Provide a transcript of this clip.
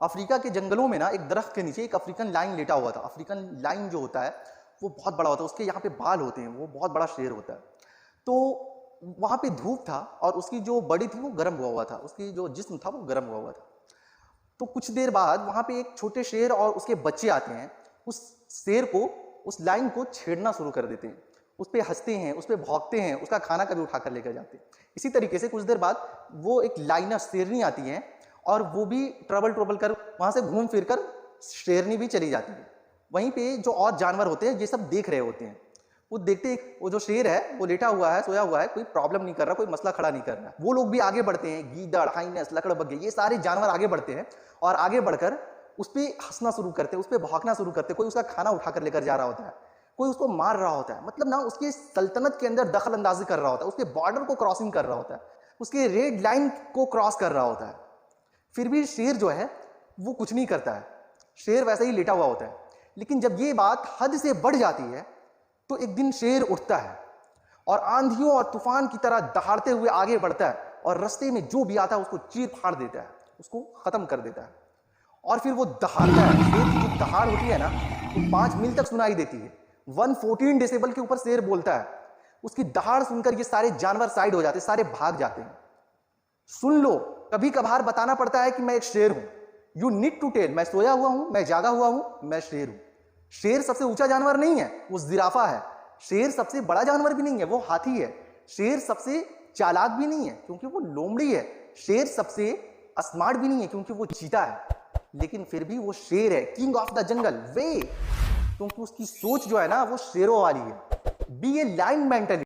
Africa के जंगलों में ना एक दरख्त के नीचे एक अफ्रीकन लायन लेटा हुआ था। अफ्रीकन लायन जो होता है वो बहुत बड़ा होता है, उसके यहाँ पे बाल होते हैं, वो बहुत बड़ा शेर होता है। तो वहाँ पे धूप था और उसकी जो बॉडी थी वो गर्म हुआ था, उसकी जो जिस्म था वो गर्म हुआ था। तो कुछ देर बाद वहाँ पे एक छोटे शेर और उसके बच्चे आते हैं, उस शेर को, उस लायन को छेड़ना शुरू कर देते हैं, उस पर हंसते हैं, उस पर भौंकते हैं, उसका खाना कभी उठाकर लेकर जाते हैं। इसी तरीके से कुछ देर बाद वो एक लाइनर शेरनी आती है और वो भी ट्रबल कर वहाँ से घूम फिर कर शेरनी भी चली जाती है। वहीं पे जो और जानवर होते हैं ये सब देख रहे होते हैं, वो देखते हैं वो जो शेर है वो लेटा हुआ है, सोया हुआ है, कोई प्रॉब्लम नहीं कर रहा, कोई मसला खड़ा नहीं कर रहा। वो लोग भी आगे बढ़ते हैं, गीदड़, हाइनेस, लकड़बग्घे, ये सारे जानवर आगे बढ़ते हैं और आगे बढ़कर उस पर हंसना शुरू करते हैं, उस पर भौंकना शुरू करते हैं। कोई उसका खाना उठाकर लेकर जा रहा होता है, कोई उसको मार रहा होता है, मतलब ना उसकी सल्तनत के अंदर दखल अंदाजी कर रहा होता है, उसके बॉर्डर को क्रॉसिंग कर रहा होता है, उसके रेड लाइन को क्रॉस कर रहा होता है। फिर भी शेर जो है वो कुछ नहीं करता है, शेर वैसे ही लेटा हुआ होता है। लेकिन जब ये बात हद से बढ़ जाती है तो एक दिन शेर उठता है और आंधियों और तूफान की तरह दहाड़ते हुए आगे बढ़ता है और रास्ते में जो भी आता है उसको चीर फाड़ देता है, उसको खत्म कर देता है। और फिर वो दहाड़ता है, शेर की जो दहाड़ होती है ना वो 5 मील तक सुनाई देती है। 114 डेसिबल के ऊपर शेर बोलता है। उसकी दहाड़ सुनकर ये सारे जानवर साइड हो जाते हैं, सारे भाग जाते हैं। सुन लो, कभी कभार बताना पड़ता है कि मैं एक शेर हूं। यू नीड टू टेल, मैं सोया हुआ हूं, मैं जागा हुआ हूं, मैं शेर हूं। शेर सबसे ऊंचा जानवर नहीं है, वो जिराफा है। शेर सबसे बड़ा जानवर भी नहीं है, वो हाथी है। शेर सबसे चालाक भी नहीं है क्योंकि वो लोमड़ी है। शेर सबसे स्मार्ट भी नहीं है क्योंकि वो चीता है। लेकिन फिर भी वो शेर है, किंग ऑफ द जंगल वे, क्योंकि उसकी सोच जो है ना वो शेरों वाली है। Be a lion mentally.